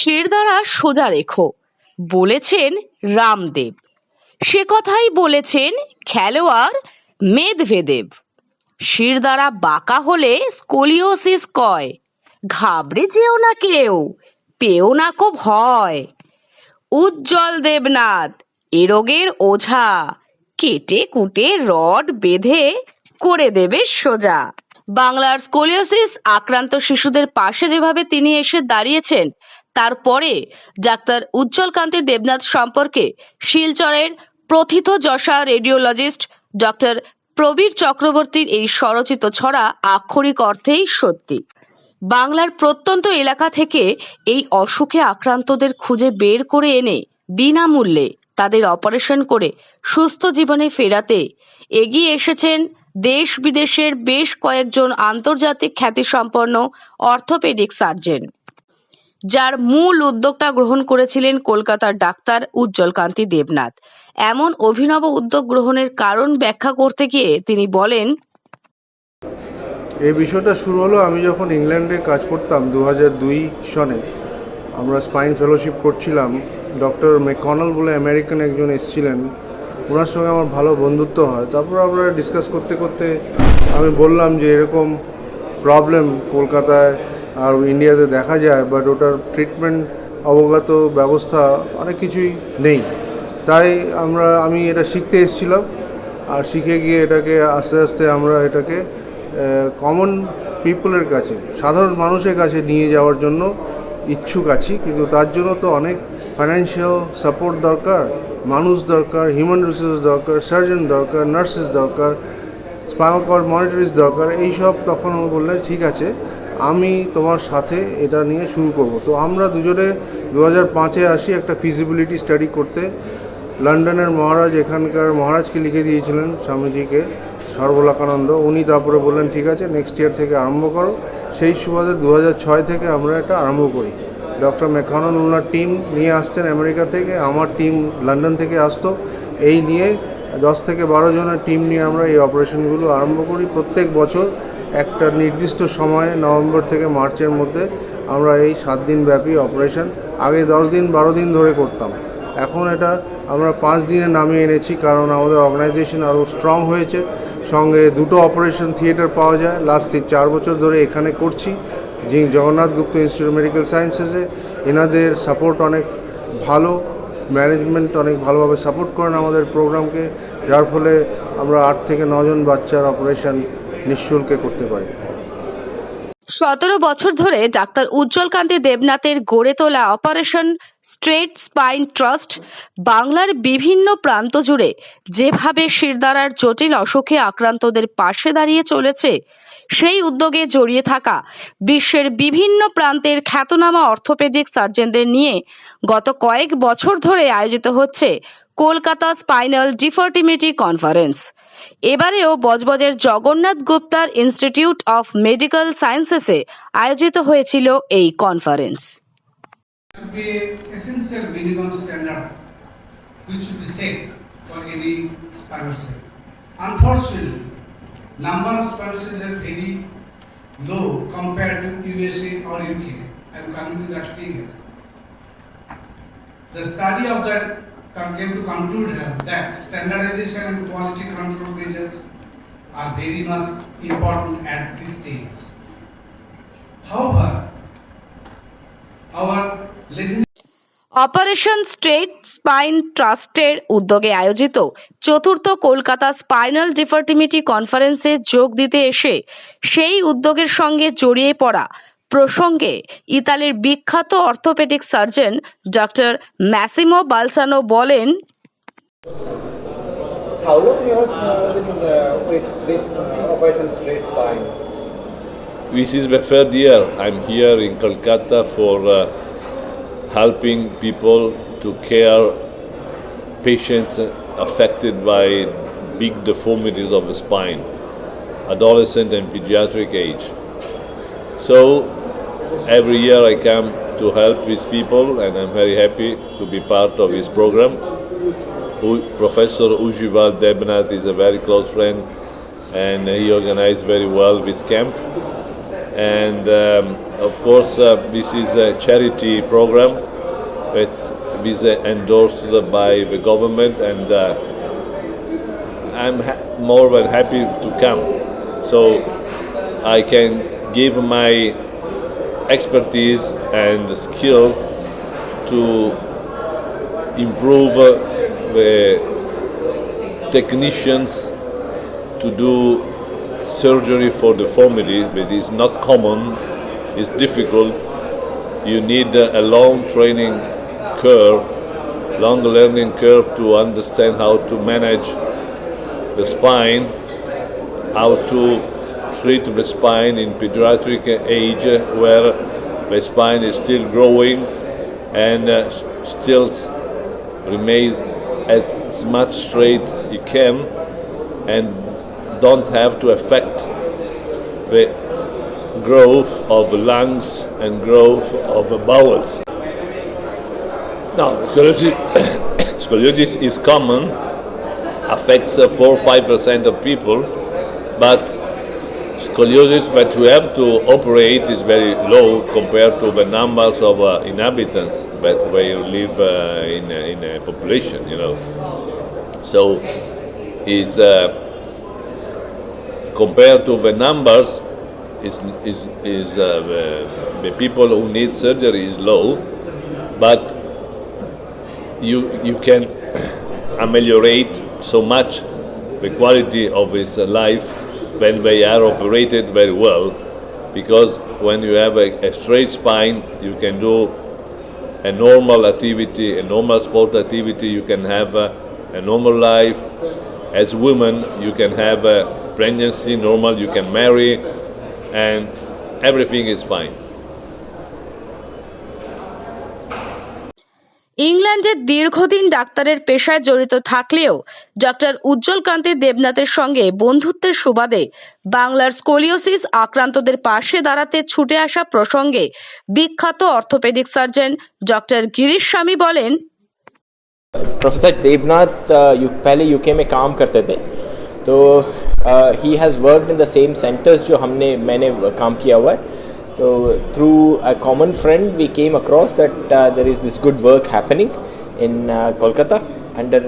শিরদাঁড়া সোজা রেখো বলেছেন রামদেব। সে কথাই বলেছেন খেলোয়াড় মেদভেদেব। শিরদাঁড়া বাঁকা হলে স্কোলিওসিস কয়। ঘাবড়ে যেও না কেউ, পেও না কো ভয়। উজ্জ্বল দেবনাথ এ রোগের ওঝা, কেটে কুটে রড বেঁধে করে দেবে সোজা। বাংলার স্কোলিওসিস আক্রান্ত শিশুদের পাশে যেভাবে তিনি এসে দাঁড়িয়েছেন, তারপরে ডাক্তার উজ্জ্বলকান্তি দেবনাথ সম্পর্কে শিলচরের প্রথিতযশা রেডিওলজিস্ট ডক্টর প্রবীর চক্রবর্তীর এই স্বরচিত ছড়া আক্ষরিক অর্থেই সত্যি। বাংলার প্রত্যন্ত এলাকা থেকে এই অসুখে আক্রান্তদের খুঁজে বের করে এনে বিনামূল্যে তাদের অপারেশন করে সুস্থ জীবনে ফেরাতে এগিয়ে এসেছেন দেশ বিদেশের বেশ কয়েকজন আন্তর্জাতিক খ্যাতিসম্পন্ন অর্থোপেডিক সার্জন, যার মূল উদ্যোগটা গ্রহণ করেছিলেন কলকাতার ডাক্তার উজ্জ্বলকান্তি দেবনাথ। এমন অভিনব উদ্যোগ গ্রহণের কারণ ব্যাখ্যা করতে গিয়ে তিনি বলেন, এই বিষয়টা শুরু হলো আমি যখন ইংল্যান্ডে কাজ করতাম 2002 সনে। আমরা স্পাইন ফেলোশিপ করছিলাম। ডক্টর ম্যাককনাল বলে আমেরিকান একজন এসেছিলেন, ওনার সঙ্গে আমার ভালো বন্ধুত্ব হয়। তারপর আমরা ডিসকাস করতে করতে আমি বললাম যে এরকম প্রবলেম কলকাতায় আর ইন্ডিয়াতে দেখা যায়, বাট ওটার ট্রিটমেন্ট অবগত ব্যবস্থা অনেক কিছুই নেই। তাই আমি এটা শিখতে এসেছিলাম, আর শিখে গিয়ে এটাকে আস্তে আস্তে আমরা এটাকে কমন পিপলের কাছে, সাধারণ মানুষের কাছে নিয়ে যাওয়ার জন্য ইচ্ছুক আছি। কিন্তু তার জন্য তো অনেক ফাইন্যান্সিয়াল সাপোর্ট দরকার, মানুষ দরকার, হিউম্যান রিসোর্স দরকার, সার্জন দরকার, নার্সেস দরকার, স্পাইনাল কর্ড মনিটরিস্ট দরকার। এইসব তখন বললেন ঠিক আছে, আমি তোমার সাথে এটা নিয়ে শুরু করব। তো আমরা দুজনে 2005-এ আসি একটা ফিজিবিলিটি স্টাডি করতে। লন্ডনের মহারাজ এখানকার মহারাজকে লিখে দিয়েছিলেন স্বামীজিকে, সর্বলোকানন্দ। উনি তারপরে বললেন ঠিক আছে নেক্সট ইয়ার থেকে আরম্ভ করো। সেই সুবাদে 2006 থেকে আমরা এটা আরম্ভ করি। ডক্টর ম্যাককনাল ওনার টিম নিয়ে আসতেন আমেরিকা থেকে, আমার টিম লন্ডন থেকে আসতো। এই নিয়ে 10 থেকে 12 জনের টিম নিয়ে আমরা এই অপারেশনগুলো আরম্ভ করি। প্রত্যেক বছর একটা নির্দিষ্ট সময়ে নভেম্বর থেকে মার্চের মধ্যে আমরা এই 7 দিন ব্যাপী অপারেশন, আগে 10 দিন 12 দিন ধরে করতাম, এখন এটা আমরা 5 দিনে নামিয়ে এনেছি। কারণ আমাদের অর্গানাইজেশন আরও স্ট্রং হয়েছে, সঙ্গে 2টো অপারেশন থিয়েটার পাওয়া যায়। লাস্ট 4 বছর ধরে এখানে করছি যিনি Jagannath Gupta Institute of medical সায়েন্সেসে। এনাদের সাপোর্ট অনেক ভালো, ম্যানেজমেন্ট অনেক ভালোভাবে সাপোর্ট করেন আমাদের প্রোগ্রামকে, যার ফলে আমরা 8 থেকে 9 জন বাচ্চার অপারেশন নিঃশুল্কে করতে পারি। 17 বছর ধরে ডাক্তার উজ্জ্বলকান্তি দেবনাথের গড়ে তোলা অপারেশন স্ট্রেট স্পাইন ট্রাস্ট বাংলার বিভিন্ন প্রান্ত জুড়ে যেভাবে শিরদাঁড়ার জটিল অসুখে আক্রান্তদের পাশে দাঁড়িয়ে চলেছে, সেই উদ্যোগে জড়িয়ে থাকা বিশ্বের বিভিন্ন প্রান্তের খ্যাতনামা অর্থোপেডিক সার্জনদের নিয়ে গত কয়েক বছর ধরে আয়োজিত হচ্ছে কলকাতা স্পাইনাল ডিফর্টিমিটি কনফারেন্স। এবারেও বজবজের জগন্নাথ গুপ্তার ইনস্টিটিউট অফ মেডিকেল সায়েন্সেসে আয়োজিত হয়েছিল এই conference. Should be an essential minimum standard which should be set for any spinal surgery. Unfortunately, number of spinal surgeons are very low compared to USA or UK. I am coming to that figure. The study of that came to conclusion that standardization and quality control measures are very much important at this stage. However, our operation straight spine ট্রাস্টের উদ্যোগে আয়োজিত 4র্থ Kolkata spinal ডিফর্টিমিটি কনফারেন্সে যোগ দিতে এসে সেই উদ্যোগের সঙ্গে জড়িয়ে পড়া প্রসঙ্গে ইতালির বিখ্যাত অর্থোপেডিক সার্জন ডক্টর ম্যাসিমো বালসানো বলেন, How long you have been with this operation straight spine? This is the third year I'm here in Kolkata for helping people to care patients affected by big deformities of the spine, adolescent and pediatric age. So every year I come to help these people, and I'm very happy to be part of this program. Professor Ujjwal Debnath is a very close friend, and he organized very well this camp. And Of course, this is a charity program. It's endorsed by the government, and I'm more than happy to come. So I can give my expertise and skill to improve the technicians to do surgery for the family. It is not common, it's difficult. You need a long training curve, long learning curve to understand how to manage the spine, how to treat the spine in pediatric age where the spine is still growing and still remains as much straight you can and don't have to affect the growth of the lungs and growth of the bowels. Now, scoliosis is common, affects 4-5% of people, but scoliosis that we have to operate is very low compared to the numbers of inhabitants that we live in a population, you know. So it's compared to the numbers, the people who need surgery is low, but you can ameliorate so much the quality of his life when they are operated very well, because when you have a straight spine, you can do a normal activity, a normal sport activity, you can have a normal life. As women, you can have a pregnancy normal, you can marry, and everything is fine. ইংল্যান্ডে দীর্ঘদিন ডাক্তারের পেশায় জড়িত থাকলেও doctor উজ্জ্বল কান্তি দেবনাথের সঙ্গে বন্ধুত্বের সুবাদে বাংলার স্কোলিওসিস আক্রান্তদের পাশে দাঁড়াতে ছুটে আসা প্রসঙ্গে বিখ্যাত অর্থোপেডিক সার্জন ডক্টর গিরিশ স্বামী বলেন, प्रोफेसर देवनाथ पहले यूके में काम करते थे, तो he has worked in the same centres जो मैंने काम किया हुआ है. तो through a common friend we came across that there is this good work happening in Kolkata under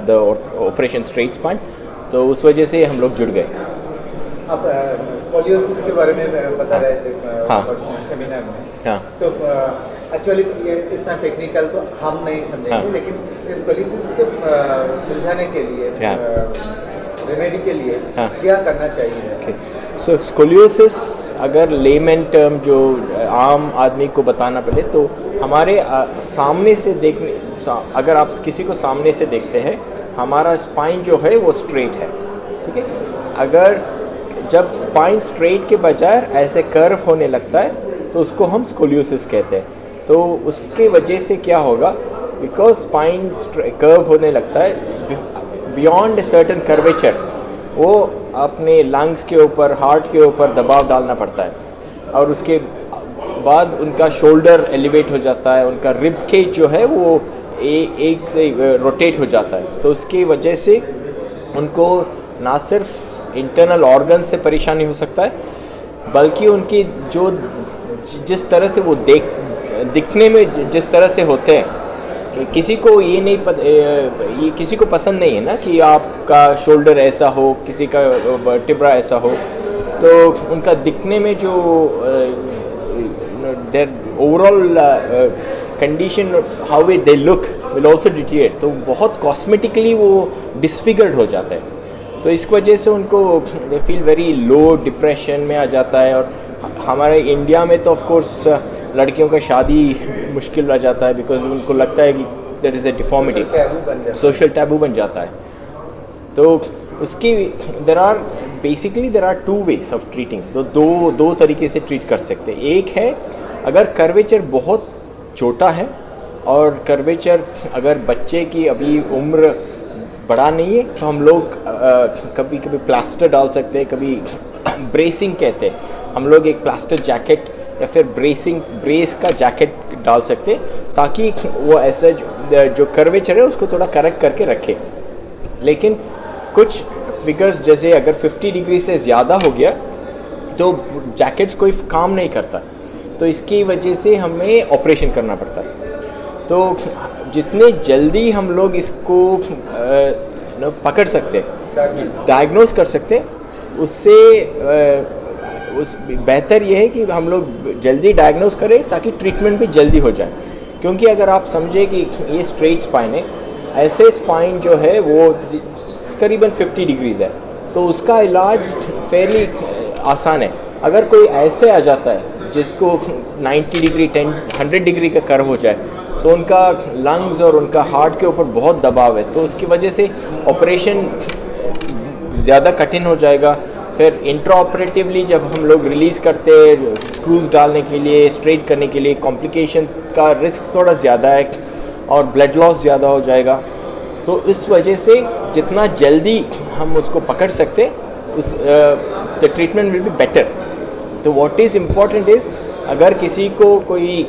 the operation straight spine. तो उस वजह से हम लोग जुड़ गए. आप स्कोलियोसिस के बारे में बता रहे थे हाँ. सेमिनार में. हाँ. तो एक्चुअली ये इतना टेक्निकल तो हम नहीं समझेंगे, हाँ. लेकिन स्कोलियोसिस को सुलझाने के लिए रेमेडी के लिए क्या करना चाहिए? सो स्कोलियोसिस अगर लेमन टर्म जो आम आदमी को बताना पड़े तो हमारे सामने से देखने, अगर आप किसी को सामने से देखते हैं, हमारा स्पाइन जो है वो स्ट्रेट है, ठीक है. अगर जब स्पाइन स्ट्रेट के बजाय ऐसे कर्व होने लगता है तो उसको हम स्कोलियोसिस कहते हैं. तो उसके वजह से क्या होगा, बिकॉज स्पाइन कर्व होने लगता है, बियॉन्ड ए सर्टन कर्वेचर वो अपने लंग्स के ऊपर, हार्ट के ऊपर दबाव डालना पड़ता है, और उसके बाद उनका शोल्डर एलिवेट हो जाता है, उनका रिब केज जो है वो एक से रोटेट हो जाता है. तो उसकी वजह से उनको ना सिर्फ इंटरनल ऑर्गन से परेशानी हो सकता है, बल्कि उनकी जो जिस तरह से वो दिखने में जिस तरह से होते हैं, किसी को ये किसी को पसंद नहीं है ना कि आपका शोल्डर ऐसा हो, किसी का टिब्रा ऐसा हो. तो उनका दिखने में जो their overall condition, how they look will also deteriorate. तो बहुत कॉस्मेटिकली वो डिसफिगर्ड हो जाता है. तो इस वजह से उनको they feel very low, depression में आ जाता है. और हमारे इंडिया में तो ऑफ कोर्स लड़कियों का शादी मुश्किल रह जाता है, बिकॉज उनको लगता है कि there is a deformity, social taboo बन जाता है. तो उसकी there are two ways of treating. तो दो तरीके से ट्रीट कर सकते हैं. एक है अगर कर्वेचर बहुत छोटा है और कर्वेचर अगर बच्चे की अभी उम्र बड़ा नहीं है, तो हम लोग कभी कभी प्लास्टर डाल सकते हैं, कभी ब्रेसिंग कहते हैं, हम लोग एक प्लास्टर जैकेट या फिर ब्रेस का जैकेट डाल सकते हैं, ताकि वो ऐसा जो कर्वेचर है उसको थोड़ा करेक्ट करके रखे. लेकिन कुछ फिगर्स जैसे अगर 50 डिग्री से ज़्यादा हो गया तो जैकेट्स कोई काम नहीं करता, तो इसकी वजह से हमें ऑपरेशन करना पड़ता है। तो जितने जल्दी हम लोग इसको पकड़ सकते, डायग्नोस कर सकते, उससे उस बेहतर ये है कि हम लोग जल्दी डायग्नोस करें ताकि ट्रीटमेंट भी जल्दी हो जाए। क्योंकि अगर आप समझे कि ये स्ट्रेट स्पाइन है, ऐसे स्पाइन जो है वो करीबन 50 डिग्रीज है, तो उसका इलाज फेयरली आसान है। अगर कोई ऐसे आ जाता है जिसको 90 डिग्री 100 डिग्री का कर्व हो जाए, तो उनका लंग्स और उनका हार्ट के ऊपर बहुत दबाव है, तो उसकी वजह से ऑपरेशन ज़्यादा कठिन हो जाएगा। फिर इंट्रा ऑपरेटिवली जब हम लोग रिलीज़ करते हैं स्क्रूज डालने के लिए, स्ट्रेट करने के लिए, कॉम्प्लिकेशंस का रिस्क थोड़ा ज़्यादा है और ब्लड लॉस ज़्यादा हो जाएगा। तो इस वजह से जितना जल्दी हम उसको पकड़ सकते, उस the treatment will be better. तो व्हाट इज़ इम्पॉर्टेंट इज़, अगर किसी को कोई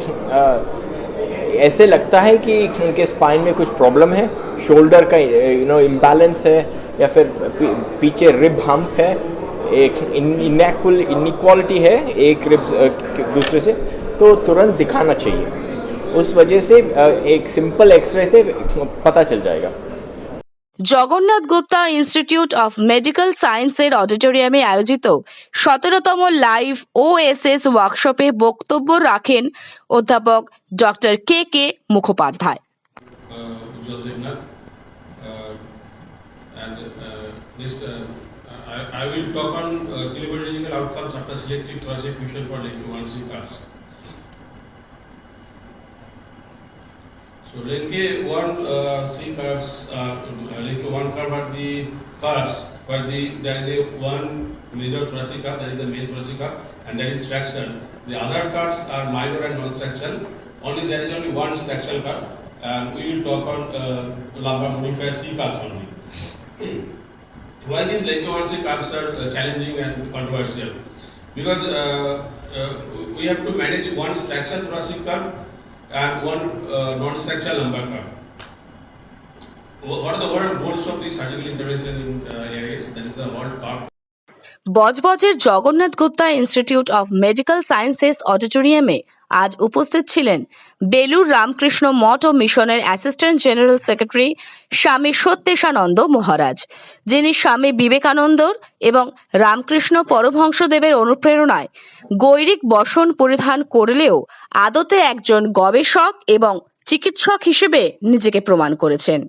ऐसे लगता है कि उनके स्पाइन में कुछ प्रॉब्लम है, शोल्डर का इम्बैलेंस है, या फिर पीछे रिब हम्प है, एक इनइक्वालिटी है एक रिब दूसरे से, तो तुरंत दिखाना चाहिए। उस वजह से एक सिंपल एक्सरे से पता चल जाएगा। Jagannath Gupta institute of Medical সায়েন্সের অডিটোরিয়ামে আয়োজিত 17তম লাইভ ওএসএস ওয়ার্কশপে বক্তব্য রাখেন অধ্যাপক doctor K K Mukhopadhyay. Ujjwal Devnath, and next I will talk on clinical outcomes after selective thoracic fusion for Lenke-1C curves. So Lenke-1C curves, Lenke-1 curve are the curves where there is a one major thoracic curve, that is the main thoracic curve, and that is structural. The other curves are minor and non-structural. There is only one structural curve, and we will talk on lumbar modifier C curves only. Why these Lenke-1C curves are challenging and controversial? Because we have to manage one structural thoracic curve and one non-structural lumbar curve. What are the overall goals of the surgical intervention in AIS? That is the whole curve. বজবজের Jagannath Gupta institute of medical sciences অডিটোরিয়ামে আজ উপস্থিত ছিলেন বেলুর রামকৃষ্ণ মঠ ও মিশনের assistant general secretary স্বামী সত্যেশানন্দ মহারাজ, যিনি স্বামী বিবেকানন্দর এবং রামকৃষ্ণ পরমহংসদেবের অনুপ্রেরণায় গৈরিক বসন পরিধান করলেও আদতে একজন গবেষক এবং চিকিৎসক হিসেবে নিজেকে প্রমাণ করেছেন।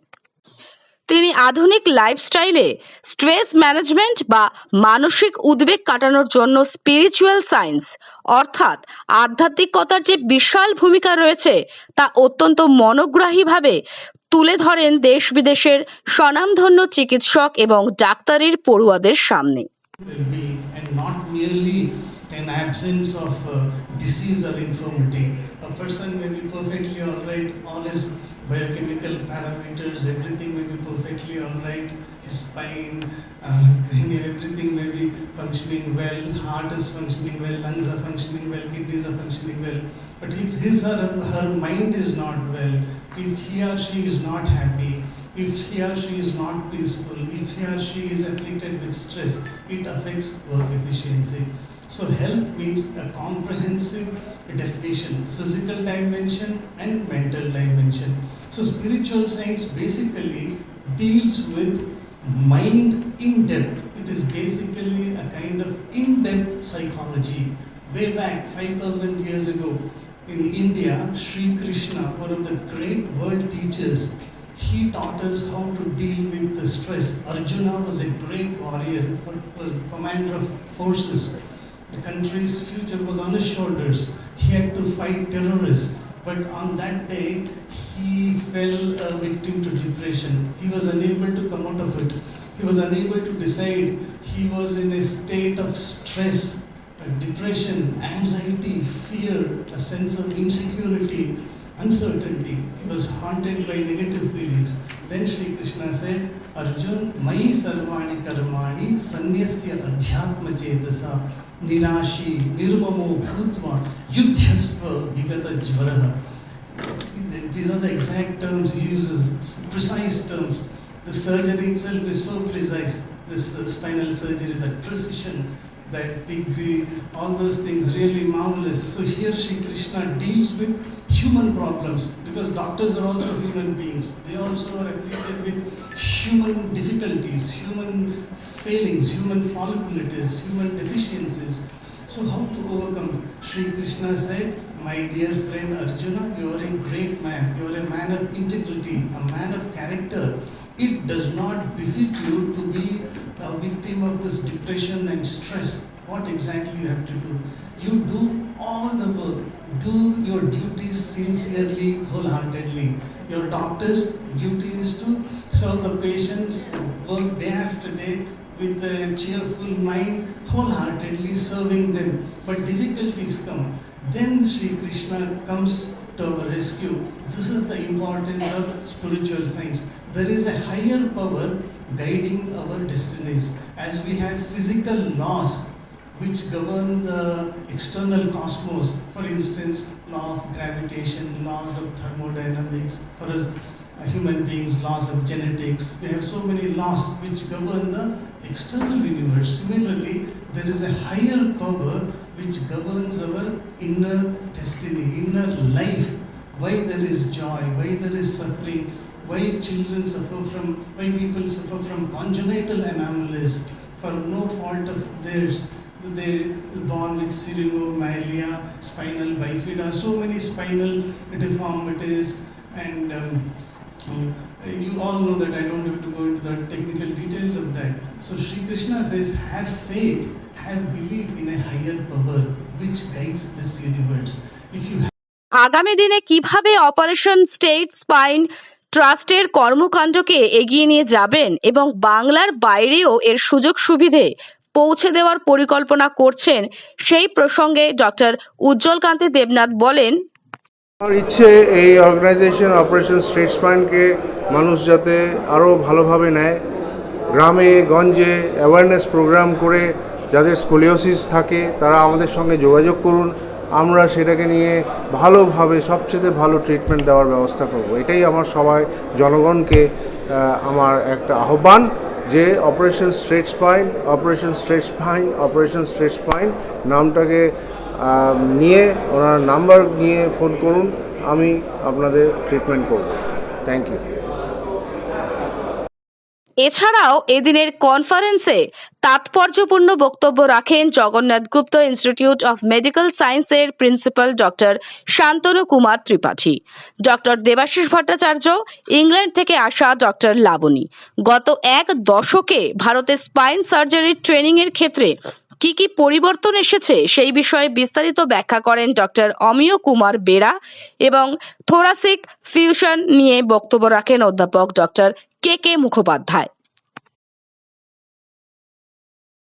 তিনি আধুনিক লাইফস্টাইলে স্ট্রেস ম্যানেজমেন্ট বা মানসিক উদ্বেগ কাটানোর জন্য স্পিরিচুয়াল সায়েন্স অর্থাৎ আধ্যাত্মিকতার যে বিশাল ভূমিকা রয়েছে তা অত্যন্ত মনোগ্রাহীভাবে তুলে ধরেন দেশ বিদেশের স্বনামধন্য চিকিৎসক এবং ডাক্তারের পড়ুয়াদের সামনে। And not merely an absence of disease or infirmity. A person may be perfectly all right, all his biochemical parameters, everything may be perfectly all right, his spine, cranial, everything may be functioning well, heart is functioning well, lungs are functioning well, kidneys are functioning well. But if his or her mind is not well, if he or she is not happy, if he or she is not peaceful, if he or she is afflicted with stress, it affects work efficiency. So health means a comprehensive definition, physical dimension and mental dimension. So spiritual science basically deals with mind in depth. It is basically a kind of in-depth psychology. Way back 5,000 years ago in India, Sri Krishna, one of the great world teachers, he taught us how to deal with the stress. Arjuna was a great warrior, was commander of forces. The country's future was on his shoulders. He had to fight terrorists. But on that day, he fell a victim to depression. He was unable to come out of it. He was unable to decide. He was in a state of stress, depression, anxiety, fear, a sense of insecurity, uncertainty. He was haunted by negative feelings. Then Sri Krishna said, Arjun, Mayi sarvani karmani sanyasya adhyatma chetasa nirashi nirmamo bhutva yudhyasva vigata jvaraha. These are the exact terms he uses, precise terms. The surgery itself is so precise, this spinal surgery, that precision. that degree, all those things really marvelous. So here Sri Krishna deals with human problems, because doctors are also human beings. They also are afflicted with human difficulties, human failings, human fallibilities, human deficiencies. So how to overcome? Sri Krishna said, my dear friend Arjuna, you are a great man. You are a man of integrity, a man of character. It does not befit you to be a victim of this depression and stress. What exactly you have to do? You do all the work. Do your duties sincerely, wholeheartedly. Your doctor's duty is to serve the patients, work day after day with a cheerful mind, wholeheartedly serving them. But difficulties come. Then Sri Krishna comes to our rescue. This is the importance of spiritual science. There is a higher power guiding our destinies. As we have physical laws which govern the external cosmos, for instance, law of gravitation, laws of thermodynamics, for us human beings, laws of genetics. We have so many laws which govern the external universe. Similarly, there is a higher power which governs our inner destiny, inner life. Why there is joy, why there is suffering, why children suffer from, why people suffer from congenital anomalies for no fault of theirs. They born with cerebromalia, spinal bifida, so many spinal deformities, and you all know that I don't have to go into the technical details of that. So Sri Krishna says, have faith, have belief in a higher power which guides this universe. If you আগামী দিনে কিভাবে operation state spine ট্রাস্টের কর্মকাণ্ডকে এগিয়ে নিয়ে যাবেন এবং বাংলার বাইরেও এর সুযোগ সুবিধে পৌঁছে দেওয়ার পরিকল্পনা করছেন, সেই প্রসঙ্গে ডক্টর উজ্জ্বলকান্তি দেবনাথ বলেন, আমার ইচ্ছে এই অর্গানাইজেশন অপারেশন স্ট্রেট স্পাইনকে মানুষ যাতে আরও ভালোভাবে নেয়, গ্রামে গঞ্জে অ্যাওয়ারনেস প্রোগ্রাম করে যাদের স্কোলিওসিস থাকে তারা আমাদের সঙ্গে যোগাযোগ করুন। আমরা সেটাকে নিয়ে ভালোভাবে সবচেয়ে ভালো ট্রিটমেন্ট দেওয়ার ব্যবস্থা করব। এটাই আমার সবাই জনগণকে আমার একটা আহ্বান যে operation straight spine, operation straight spine, operation straight spine নামটাকে নিয়ে ওনার নাম্বার নিয়ে ফোন করুন, আমি আপনাদের ট্রিটমেন্ট করব। Thank you. এছাড়াও এদিনের কনফারেন্সে তাৎপর্যপূর্ণ বক্তব্য রাখেন Jagannath Gupta Institute of Medical সায়েন্সের principal doctor Shantanu Kumar Tripathi, doctor Debashis Bhattacharya, England থেকে আসা ডক্টর লাবণী। গত এক দশকে ভারতে স্পাইন সার্জারির ট্রেনিংয়ের ক্ষেত্রে কি কি পরিবর্তন এসেছে সেই বিষয়ে বিস্তারিত ব্যাখ্যা করেন ডক্টর অমিয় কুমার বেরা এবং থোরাসিক ফিউশন নিয়ে বক্তব্য রাখেন অধ্যাপক ডক্টর কে কে মুখোপাধ্যায়।